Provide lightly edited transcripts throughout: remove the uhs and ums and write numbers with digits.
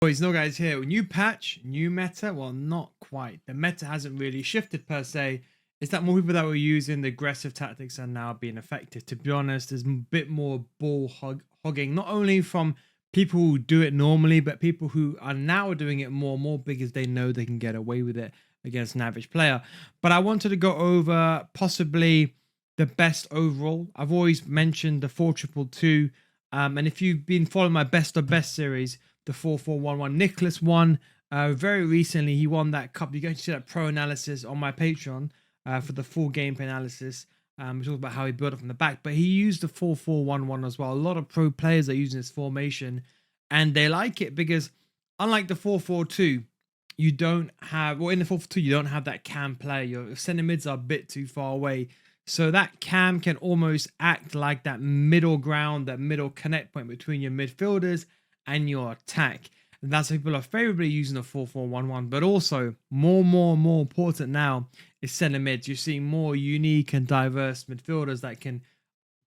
Boys, no guys here. New patch, new meta. Well, not quite. The meta hasn't really shifted per se. It's that more people that were using the aggressive tactics are now being effective. To be honest, there's a bit more hogging, not only from people who do it normally, but people who are now doing it more because they know they can get away with it against an average player. But I wanted to go over possibly the best overall. I've always mentioned the 4-2-2, and if you've been following my best of best series, the 4-4-1-1. Nicholas won very recently. He won that cup. You're going to see that pro analysis on my Patreon for the full gameplay analysis. We talked about how he built it from the back, but he used the 4-4-1-1 as well. A lot of pro players are using this formation, and they like it because unlike the 4-4-2, you don't have, well, in the 4-4-2, you don't have that cam player. Your center mids are a bit too far away. So that cam can almost act like that middle ground, that middle connect point between your midfielders and your attack. And that's why people are favorably using the 4-4-1-1. But also, more important now is center mids. You're seeing more unique and diverse midfielders that can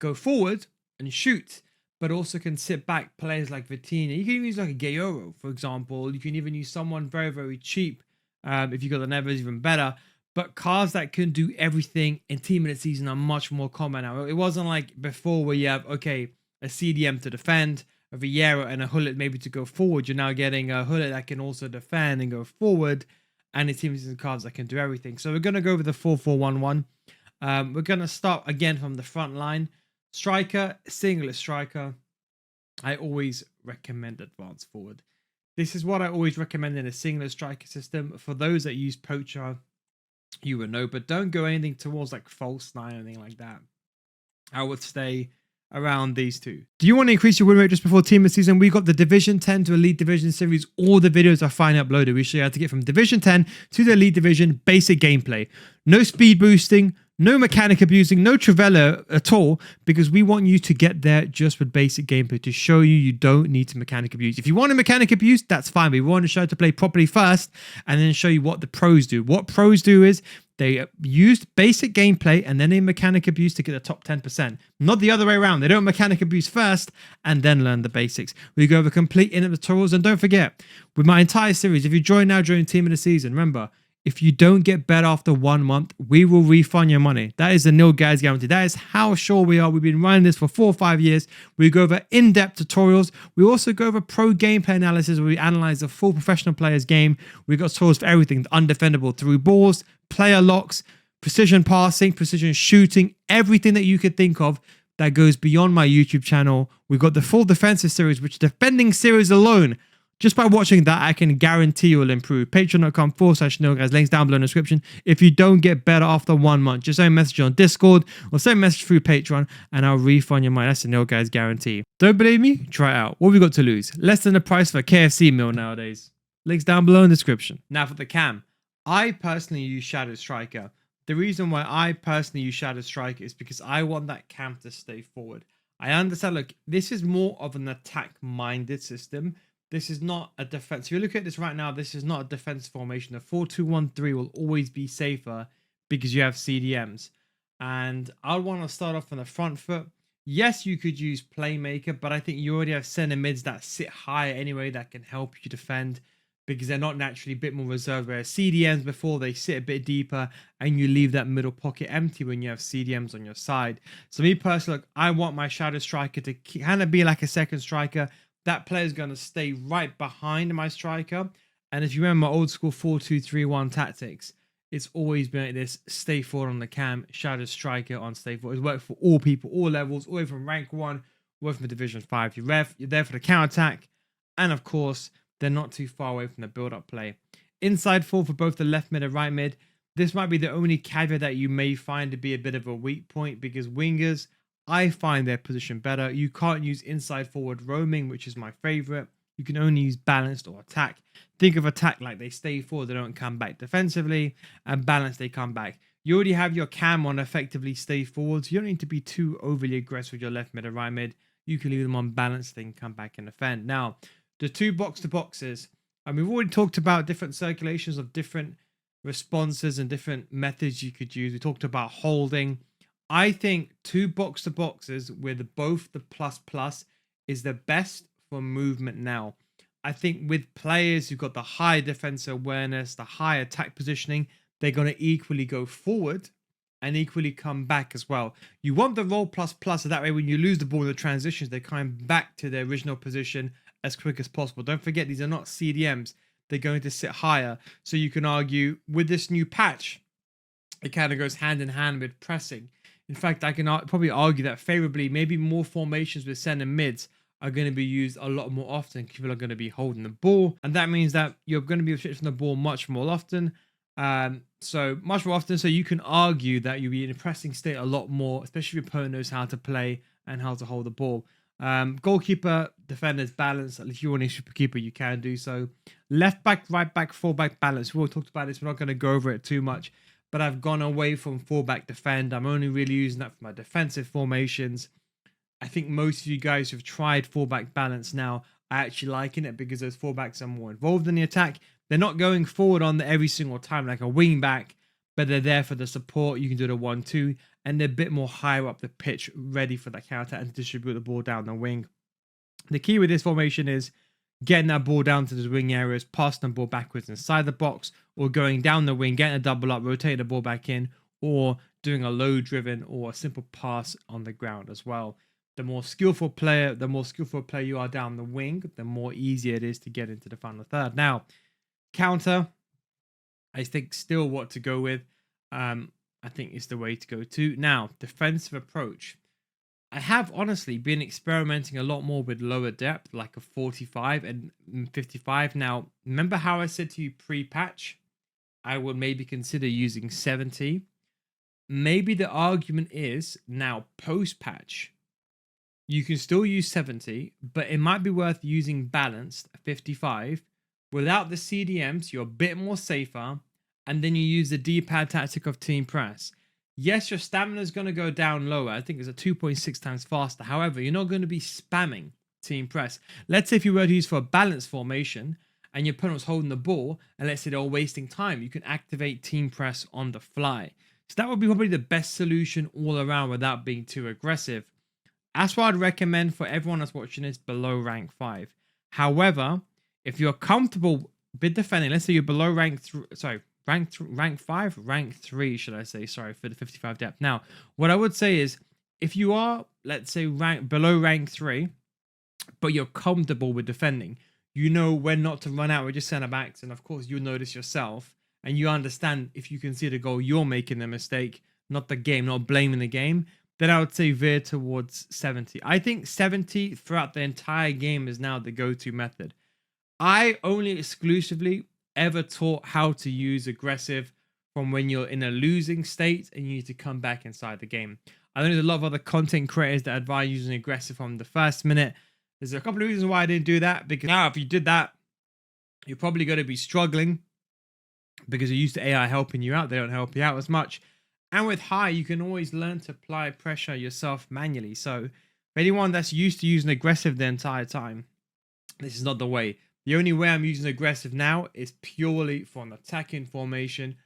go forward and shoot, but also can sit back. Players like Vitinha. You can even use like a Gayoro, for example. You can even use someone very cheap. If you got the Nevers, even better. But cards that can do everything in Team of the Season are much more common now. It wasn't like before where you have, okay, a CDM to defend, a Vieira and a Hullet maybe to go forward. You're now getting a Hullet that can also defend and go forward, and it's Team of the Season cards that can do everything. So we're going to go with the 4-4-1-1. We're going to start again from the front line. Striker, singular striker. I always recommend advance forward. This is what I always recommend in a singular striker system. For those that use Poacher, you would know, but don't go anything towards like false 9 or anything like that. I would stay around these two. Do you want to increase your win rate just before Team of the Season? We got the Division 10 to Elite Division series. All the videos are finally uploaded. We show you how to get from Division 10 to the Elite Division basic gameplay. No speed boosting, no mechanic abusing, no Trivella at all, because we want you to get there just with basic gameplay to show you don't need to mechanic abuse. If you want a mechanic abuse, that's fine. We want to show you to play properly first and then show you what the pros do. What pros do is they used basic gameplay and then they mechanic abuse to get the top 10%. Not the other way around. They don't mechanic abuse first and then learn the basics. We go over complete in-depth tutorials. And don't forget, with my entire series, if you join now during Team of the Season, remember, if you don't get better after 1 month, we will refund your money. That is the nil guys guarantee. That is how sure we are. We've been running this for 4 or 5 years. We go over in-depth tutorials. We also go over pro gameplay analysis where we analyze the full professional player's game. We got tutorials for everything, undefendable through balls, player locks, precision passing, precision shooting, everything that you could think of that goes beyond my YouTube channel. We've got the full defensive series, which defending series alone, just by watching that, I can guarantee you will improve. Patreon.com/NilGuys. Links down below in the description. If you don't get better after 1 month, just send a message on Discord or send a message through Patreon and I'll refund your money. That's a Nil Guys guarantee. Don't believe me? Try it out. What have we got to lose? Less than the price of a KFC meal nowadays. Links down below in the description. Now for the cam. I personally use Shadow Striker. The reason why I personally use Shadow Striker is because I want that cam to stay forward. I understand, look, this is more of an attack-minded system. This is not a defense. If you look at this right now, this is not a defense formation. The 4-2-1-3 will always be safer because you have CDMs. And I want to start off on the front foot. Yes, you could use Playmaker, but I think you already have center mids that sit higher anyway that can help you defend because they're not naturally a bit more reserved. Whereas CDMs before, they sit a bit deeper and you leave that middle pocket empty when you have CDMs on your side. So me personally, look, I want my Shadow Striker to kind of be like a second striker. That player is going to stay right behind my striker. And if you remember my old school 4-2-3-1 tactics, it's always been like this: stay forward on the cam, Shadow Striker on stay forward. It's worked for all people, all levels, all the way from rank 1, all the way from Division 5. You're there for the counter attack. And of course, they're not too far away from the build-up play. Inside 4 for both the left mid and right mid. This might be the only caveat that you may find to be a bit of a weak point because wingers, I find their position better. You can't use inside forward roaming, which is my favorite. You can only use balanced or attack. Think of attack like they stay forward, they don't come back defensively, and balance, they come back. You already have your cam on effectively stay forward, so you don't need to be too overly aggressive with your left mid and right mid. You can leave them on balance, they can come back and defend. Now, the 2 box-to-boxes, and we've already talked about different circulations of different responses and different methods you could use. We talked about holding. I think 2 box-to-boxes with both the plus is the best for movement now. I think with players who've got the higher defensive awareness, the high attack positioning, they're going to equally go forward and equally come back as well. You want the roll plus plus, so that way when you lose the ball in the transitions, they come back to their original position as quick as possible. Don't forget, these are not CDMs. They're going to sit higher. So you can argue with this new patch, it kind of goes hand in hand with pressing. In fact, I can probably argue that favorably, maybe more formations with center mids are going to be used a lot more often. People are going to be holding the ball, and that means that you're going to be restricting the ball much more often. So much more often, so you can argue that you'll be in a pressing state a lot more, especially if your opponent knows how to play and how to hold the ball. Goalkeeper, defenders, balance. If you want a super keeper, you can do so. Left back, right back, full back balance. We all talked about this. We're not going to go over it too much, but I've gone away from full back defend. I'm only really using that for my defensive formations. I think most of you guys who've tried fullback balance now are actually liking it because those fullbacks are more involved in the attack. They're not going forward on the every single time like a wing back, but they're there for the support. You can do the 1-2, and they're a bit more higher up the pitch, ready for that counter and distribute the ball down the wing. The key with this formation is getting that ball down to the wing areas, passing the ball backwards inside the box, or going down the wing, getting a double up, rotating the ball back in, or doing a low driven or a simple pass on the ground as well. The more skillful player you are down the wing, the more easier it is to get into the final third. Now, counter, I think still what to go with. I think is the way to go to. Now, defensive approach. I have honestly been experimenting a lot more with lower depth, like a 45 and 55. Now, remember how I said to you pre-patch, I would maybe consider using 70. Maybe the argument is now post-patch, you can still use 70, but it might be worth using balanced 55 without the CDMs. You're a bit more safer, and then you use the D-pad tactic of team press. Yes, your stamina is going to go down lower. I think it's a 2.6 times faster. However, you're not going to be spamming team press. Let's say if you were to use for a balanced formation and your opponent was holding the ball, and let's say they're wasting time, you can activate team press on the fly. So that would be probably the best solution all around without being too aggressive. That's what I'd recommend for everyone that's watching this below rank 5. However, if you're comfortable with defending, let's say you're below rank 3, should I say, sorry, for the 55 depth. Now, what I would say is, if you are, let's say, below rank 3, but you're comfortable with defending, you know when not to run out with your center backs, and of course, you'll notice yourself, and you understand if you can see the goal, you're making the mistake, not the game, not blaming the game, then I would say veer towards 70. I think 70 throughout the entire game is now the go-to method. I only exclusively ever taught how to use aggressive from when you're in a losing state and you need to come back inside the game. I know there's a lot of other content creators that advise using aggressive from the first minute. There's a couple of reasons why I didn't do that, because now if you did that, you're probably going to be struggling because you're used to AI helping you out. They don't help you out as much. And with high, you can always learn to apply pressure yourself manually. So for anyone that's used to using aggressive the entire time, this is not the way. The only way I'm using aggressive now is purely for an attacking formation,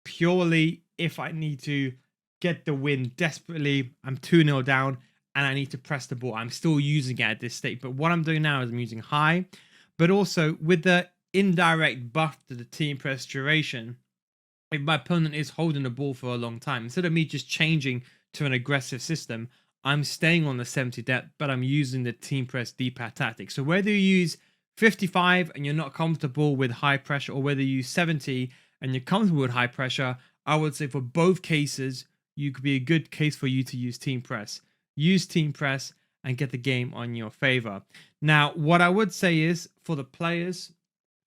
purely if I need to get the win desperately, I'm 2-0 down, and I need to press the ball. I'm still using it at this state. But what I'm doing now is I'm using high, but also with the indirect buff to the team press duration. If my opponent is holding the ball for a long time, instead of me just changing to an aggressive system, I'm staying on the 70 depth, but I'm using the team press D-pad tactic. So whether you use 55 and you're not comfortable with high pressure, or whether you use 70 and you're comfortable with high pressure, I would say for both cases, you could be a good case for you to use team press. Use team press and get the game on your favor. Now, what I would say is for the players,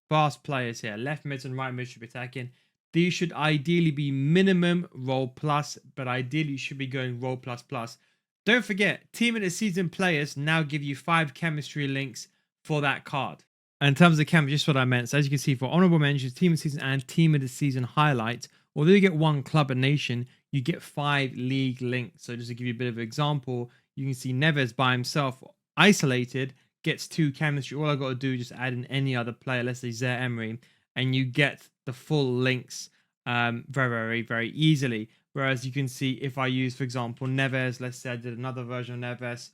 fast players here, left mid and right mid should be attacking. These should ideally be minimum roll plus, but ideally you should be going roll plus plus. Don't forget, Team of the Season players now give you 5 chemistry links for that card. And in terms of chemistry, just what I meant. So as you can see, for honorable mentions, Team of the Season and Team of the Season highlights, although you get 1 club and nation, you get 5 league links. So just to give you a bit of an example, you can see Neves by himself, isolated, gets 2 chemistry. All I got to do is just add in any other player, let's say Zaire Emery, and you get the full links very, very, very easily. Whereas you can see if I use, for example, Neves, let's say I did another version of Neves,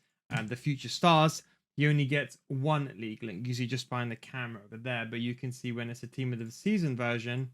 the Future Stars, you only get one league link. You see just behind the camera over there, but you can see when it's a team of the season version,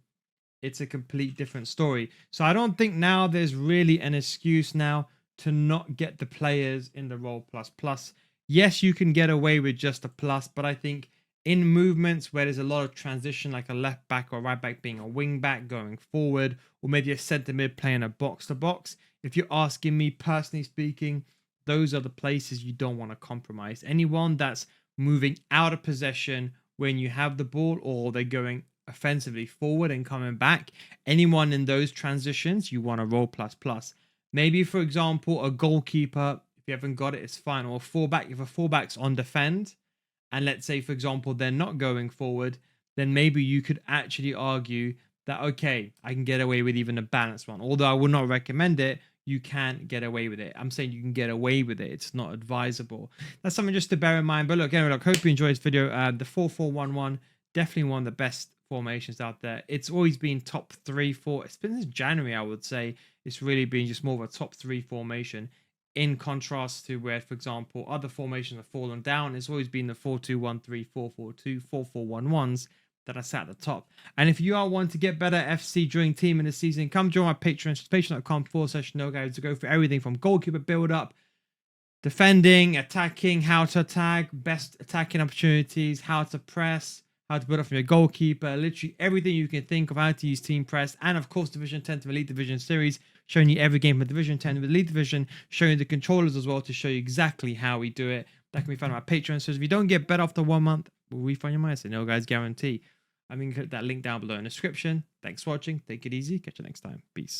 it's a complete different story. So I don't think now there's really an excuse now to not get the players in the role plus plus. Yes, you can get away with just a plus, but I think in movements where there's a lot of transition, like a left back or right back being a wing back going forward, or maybe a centre mid playing a box to box, if you're asking me personally speaking, those are the places you don't want to compromise. Anyone that's moving out of possession when you have the ball, or they're going offensively forward and coming back, anyone in those transitions, you want to roll plus plus. Maybe, for example, a goalkeeper, if you haven't got it, it's fine. Or a fullback, if a fullback's on defend, and let's say, for example, they're not going forward, then maybe you could actually argue that, okay, I can get away with even a balanced one. Although I would not recommend it, you can't get away with it. I'm saying you can get away with it. It's not advisable. That's something just to bear in mind. But look, anyway, look, hope you enjoyed this video. The 4-4-1-1, definitely one of the best formations out there. It's always been top 3, 4. It's been since January, I would say. It's really been just more of a top 3 formation. In contrast to where, for example, other formations have fallen down, it's always been the 4-2-1-3, 4-4-2, 4-4-1-1s that are sat at the top. And if you are wanting to get better FC during team in the season, come join my Patreon, patreon.com/NoGuys, to go for everything from goalkeeper build up, defending, attacking, how to attack, best attacking opportunities, how to press, how to build up from your goalkeeper, literally everything you can think of, how to use team press, and of course Division 10 to Elite Division Series, showing you every game from Division 10 to Elite Division, showing you the controllers as well to show you exactly how we do it. That can be found on my Patreon. So if you don't get better after 1 month, we'll refund your money. So no guys guarantee. I'm going to click that link down below in the description. Thanks for watching. Take it easy. Catch you next time. Peace.